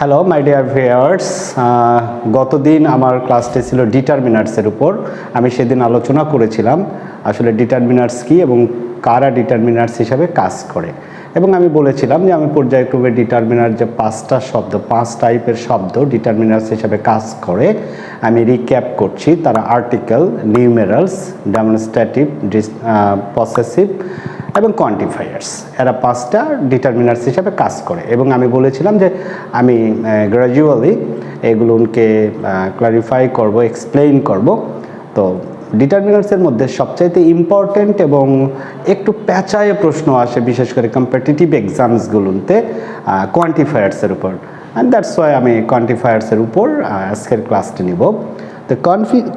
Hello my dear viewers, গতদিন আমার ক্লাসটি ছিল ডিটারমিনার্সের উপর। আমি সেদিন আলোচনা করেছিলাম আসলে ডিটারমিনার্স কী এবং কারা ডিটারমিনার্স হিসাবে কাজ করে, এবং আমি বলেছিলাম যে আমি পর্যায়ক্রমে ডিটারমিনার যে পাঁচ টাইপের শব্দ ডিটারমিনার্স হিসাবে কাজ করে আমি রিক্যাপ করছি। তারা আর্টিকেল, নিউমেরালস, ডেমনস্ট্রেটিভ, পসেসিভ এবং কোয়ান্টিফায়ার্স, এরা পাঁচটা ডিটারমিনার্স হিসাবে কাজ করে। এবং আমি বলেছিলাম যে আমি গ্র্যাজুয়ালি এগুলোকে ক্লারিফাই করব, এক্সপ্লেইন করব। তো ডিটারমিনার্সের মধ্যে সবচাইতে ইম্পর্টেন্ট এবং একটু প্যাঁচায় প্রশ্ন আসে বিশেষ করে কম্পিটিটিভ এক্সামসগুলোতে কোয়ান্টিফায়ার্সের উপর, অ্যান্ড দ্যাটস ওয়াই আমি কোয়ান্টিফায়ার্সের উপর আজকের ক্লাসটি নিব। তো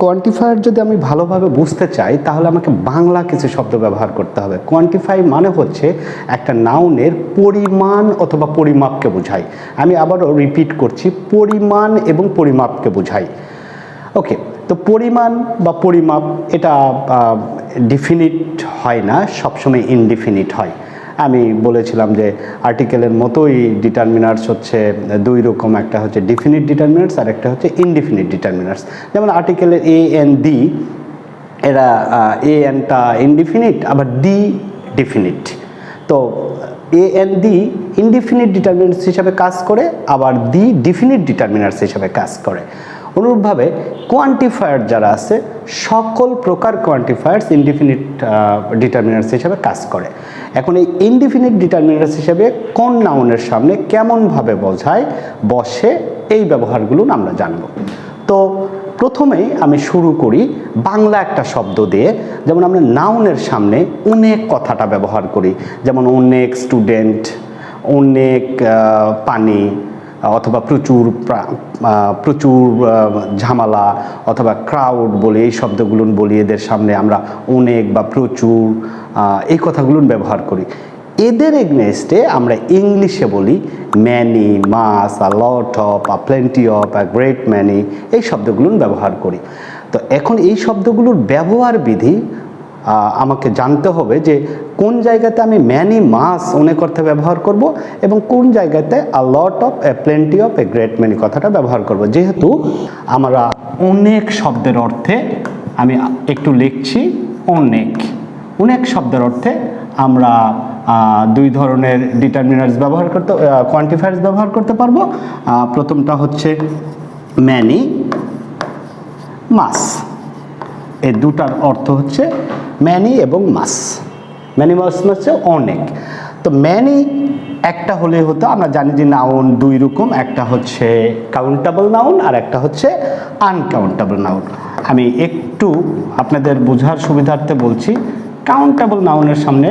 কোয়ান্টিফায়ার যদি আমি ভালোভাবে বুঝতে চাই তাহলে আমাকে বাংলা কিছু শব্দ ব্যবহার করতে হবে। কোয়ান্টিফাই মানে হচ্ছে একটা নাউনের পরিমাণ অথবা পরিমাপকে বোঝায়। আমি আবারও রিপিট করছি, পরিমাণ এবং পরিমাপকে বোঝায়। ওকে, তো পরিমাণ বা পরিমাপ এটা ডিফিনিট হয় না, সবসময় ইনডিফিনিট হয়। আমি বলেছিলাম যে আর্টিকেলের মতোই ডিটারমিনার্স হচ্ছে দুই রকম, একটা হচ্ছে ডিফিনিট ডিটারমিনার্স আর একটা হচ্ছে ইনডিফিনিট ডিটারমিনার্স। যেমন আর্টিকেলের এ এন দি, এরা এ এনটা ইনডিফিনিট আবার দি ডিফিনিট। তো A N the indefinite determiners হিসাবে কাজ করে, আবার দি ডিফিনিট ডিটারমিনার্স হিসাবে কাজ করে। অনুরূপভাবে কোয়ান্টিফায়ার যারা আছে, সকল প্রকার কোয়ান্টিফায়ার্স ইনডিফিনিট ডিটারমিনার্স হিসাবে কাজ করে। এখন এই ইনডিফিনিট ডিটারমিনার্স হিসাবে কোন নাউনের সামনে কেমনভাবে বসে এই ব্যবহারগুলো আমরা জানব। তো প্রথমেই আমি শুরু করি বাংলা একটা শব্দ দিয়ে। যেমন আমরা নাউনের সামনে অনেক কথাটা ব্যবহার করি, যেমন অনেক স্টুডেন্ট, অনেক পানি, অথবা প্রচুর ঝামেলা, অথবা ক্রাউড বলি, এই শব্দগুলো বলি। এদের সামনে আমরা অনেক বা প্রচুর এই কথাগুলো ব্যবহার করি। এদের এগনেস্টে আমরা ইংলিশে বলি many, much, a lot of, a plenty of, a great many, এই শব্দগুলো ব্যবহার করি। তো এখন এই শব্দগুলোর ব্যবহার বিধি আমাকে জানতে হবে যে কোন জায়গাতে আমি ম্যানি, মাস, অনেক অর্থে ব্যবহার করব এবং কোন জায়গাতে a lot of, a plenty of, a great many কথাটা ব্যবহার করব। যেহেতু আমরা অনেক শব্দের অর্থে, আমি একটু লিখছি, অনেক শব্দের অর্থে আমরা দুই ধরনের ডিটারমিনার্স কোয়ান্টিফায়ার্স ব্যবহার করতে পারবো। প্রথমটা হচ্ছে ম্যানি, মাস। এই দুটার অর্থ হচ্ছে ম্যানি এবং মাস। ম্যানি মাস হচ্ছে অনেক। তো ম্যানি একটা হলে হতো, আমরা জানি যে নাউন দুই রকম, একটা হচ্ছে কাউন্টেবল নাউন আর একটা হচ্ছে আনকাউন্টেবল নাউন। আমি একটু আপনাদের বোঝার সুবিধার্থে বলছি, কাউন্টেবল নাউনের সামনে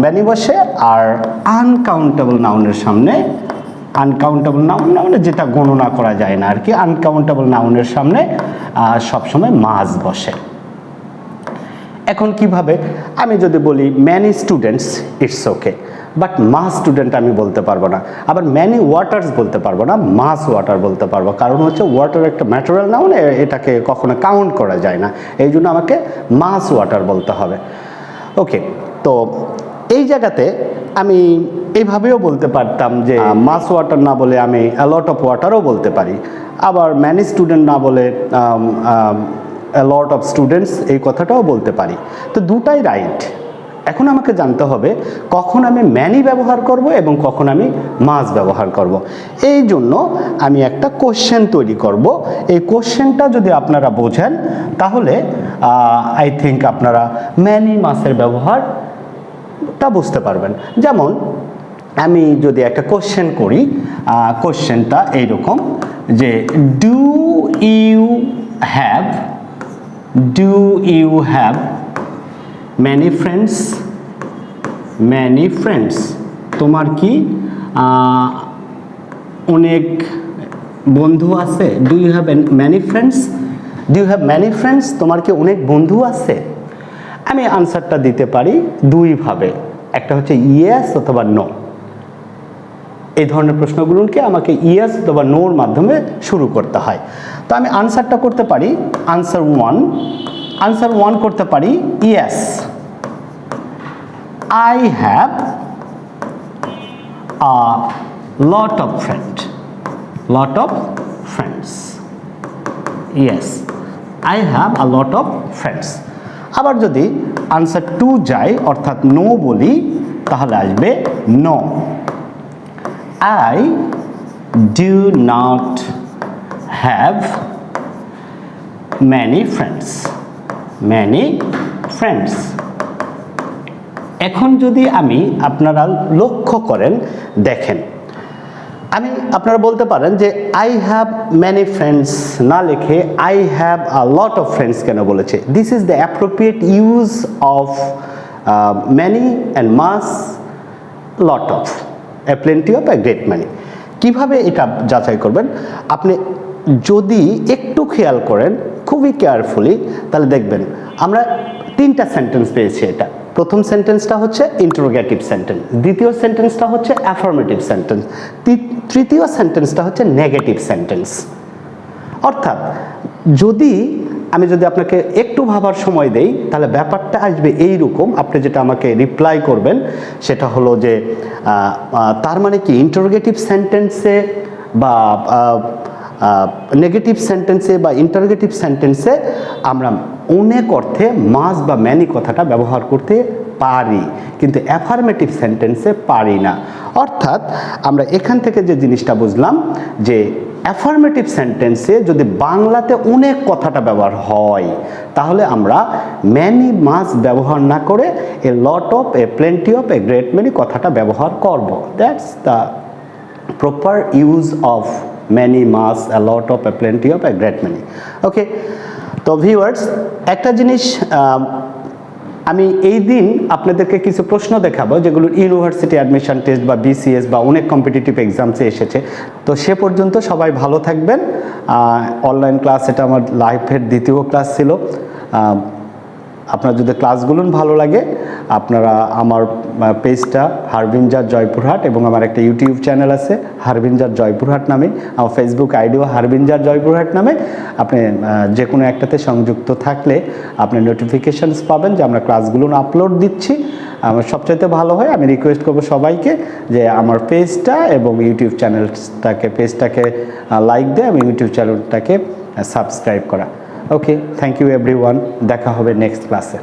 ম্যানি বসে, আর আনকাউন্টেবল নাউনের সামনে, আনকাউন্টেবল নাউন মানে যেটা গণনা করা যায় না আর কি, আনকাউন্টেবল নাউনের সামনে সবসময় মাস বসে। এখন কিভাবে, আমি যদি বলি many students, it's okay, but much student আমি বলতে পারবো না। আবার ম্যানি ওয়াটার্স বলতে পারবো না, মাস ওয়াটার বলতে পারবো। কারণ হচ্ছে ওয়াটার একটা ম্যাটেরিয়াল নাউন, এটাকে কখনো কাউন্ট করা যায় না, এই জন্য আমাকে মাস ওয়াটার বলতে হবে। ওকে, তো এই জায়গাতে আমি এইভাবেও বলতে পারতাম যে মাস ওয়াটার না বলে আমি অ্যা লট অফ ওয়াটারও বলতে পারি। আবার ম্যানি স্টুডেন্ট না বলে অ্যা লট অফ স্টুডেন্টস এই কথাটাও বলতে পারি। তো দুটাই রাইট। এখন আমাকে জানতে হবে কখন আমি ম্যানি ব্যবহার করব এবং কখন আমি মাস ব্যবহার করব। এই জন্য আমি একটা কোশ্চেন তৈরি করব। এই কোশ্চেনটা যদি আপনারা বোঝেন তাহলে আই থিঙ্ক আপনারা ম্যানি, মাসের ব্যবহারটা বুঝতে পারবেন। যেমন আমি যদি একটা কোশ্চেন করি, কোশ্চেনটা এইরকম যে do you have many friends? তোমার কি অনেক বন্ধু আছে? Do you have many friends? তোমার কি অনেক বন্ধু আছে? আমি আনসারটা দিতে পারি দুইভাবে, একটা হচ্ছে ইয়েস অথবা নো। এই ধরনের প্রশ্নগুলোকে আমাকে ইয়েস অথবা নোর মাধ্যমে শুরু করতে হয়। তো আমি আনসারটা করতে পারি, আনসার ওয়ান করতে পারি yes, I have a lot of friends, lot of friends. Yes, I have a lot of friends. আবার যদি আনসার টু যায় অর্থাৎ নো বলি তাহলে আসবে no, I do not have many friends, many friends. এখন যদি আমি আপনারা লক্ষ্য করেন দেখেন, আমি আপনারা বলতে পারেন যে আই হ্যাভ ম্যানি ফ্রেন্ডস না লিখে I have a lot of friends কেন বলেছে? This is the appropriate use of many and much, lot of, a plenty of, a great many. কীভাবে এটা যাচাই করবেন? আপনি যদি একটু খেয়াল করেন খুবই কেয়ারফুলি তাহলে দেখবেন আমরা তিনটা সেন্টেন্স পেয়েছি। এটা প্রথম সেন্টেন্সটা হচ্ছে ইন্টারোগেটিভ সেন্টেন্স, দ্বিতীয় সেন্টেন্সটা হচ্ছে অ্যাফার্মেটিভ সেন্টেন্স, তৃতীয় সেন্টেন্সটা হচ্ছে নেগেটিভ সেন্টেন্স। অর্থাৎ আমি যদি আপনাকে একটু ভাবার সময় দেই তাহলে ব্যাপারটা আসবে এইরকম। আপনি যেটা আমাকে রিপ্লাই করবেন সেটা হলো যে তার মানে কি ইন্টারোগেটিভ সেন্টেন্সে বা নেগেটিভ সেন্টেন্সে বা ইন্টারোগেটিভ সেন্টেন্সে আমরা অনেক অর্থে মাস বা ম্যানি কথাটা ব্যবহার করতে পারি, কিন্তু অ্যাফার্মেটিভ সেন্টেন্সে পারি না। অর্থাৎ আমরা এখান থেকে যে জিনিসটা বুঝলাম যে অ্যাফার্মেটিভ সেন্টেন্সে যদি বাংলাতে অনেক কথাটা ব্যবহার হয় তাহলে আমরা ম্যানি মাস ব্যবহার না করে a lot of, a plenty of, a great many কথাটা ব্যবহার করব। That's the proper use of many, mass, a lot of, a plenty of, a great many. ওকে, তো ভিউয়ার্স একটা জিনিস আমি এই দিন আপনাদেরকে কিছু প্রশ্ন দেখাবো যেগুলো ইউনিভার্সিটি অ্যাডমিশন টেস্ট বা বিসিএস বা অনেক কম্পিটিটিভ এক্সামসে এসেছে। তো সে পর্যন্ত সবাই ভালো থাকবেন। অনলাইন ক্লাস, এটা আমার লাইফের দ্বিতীয় ক্লাস ছিল। আপনার যদি ক্লাসগুলো ভালো লাগে আপনারা আমার পেজটা হারবিনজার জয়পুরহাট এবং আমার একটা ইউটিউব চ্যানেল আছে হারবিনজার জয়পুরহাট নামে, আমার ফেসবুক আইডিও হারবিনজার জয়পুরহাট নামে, আপনি যে কোনো একটাতে সংযুক্ত থাকলে আপনি নোটিফিকেশানস পাবেন যে আমরা ক্লাসগুলো আপলোড দিচ্ছি। আমার সবচাইতে ভালো হয়, আমি রিকোয়েস্ট করবো সবাইকে যে আমার পেজটা এবং ইউটিউব পেজটাকে লাইক দেয় এবং ইউটিউব চ্যানেলটাকে সাবস্ক্রাইব করা। ওকে, থ্যাংক ইউ এভরিওয়ান, দেখা হবে নেক্সট ক্লাসে।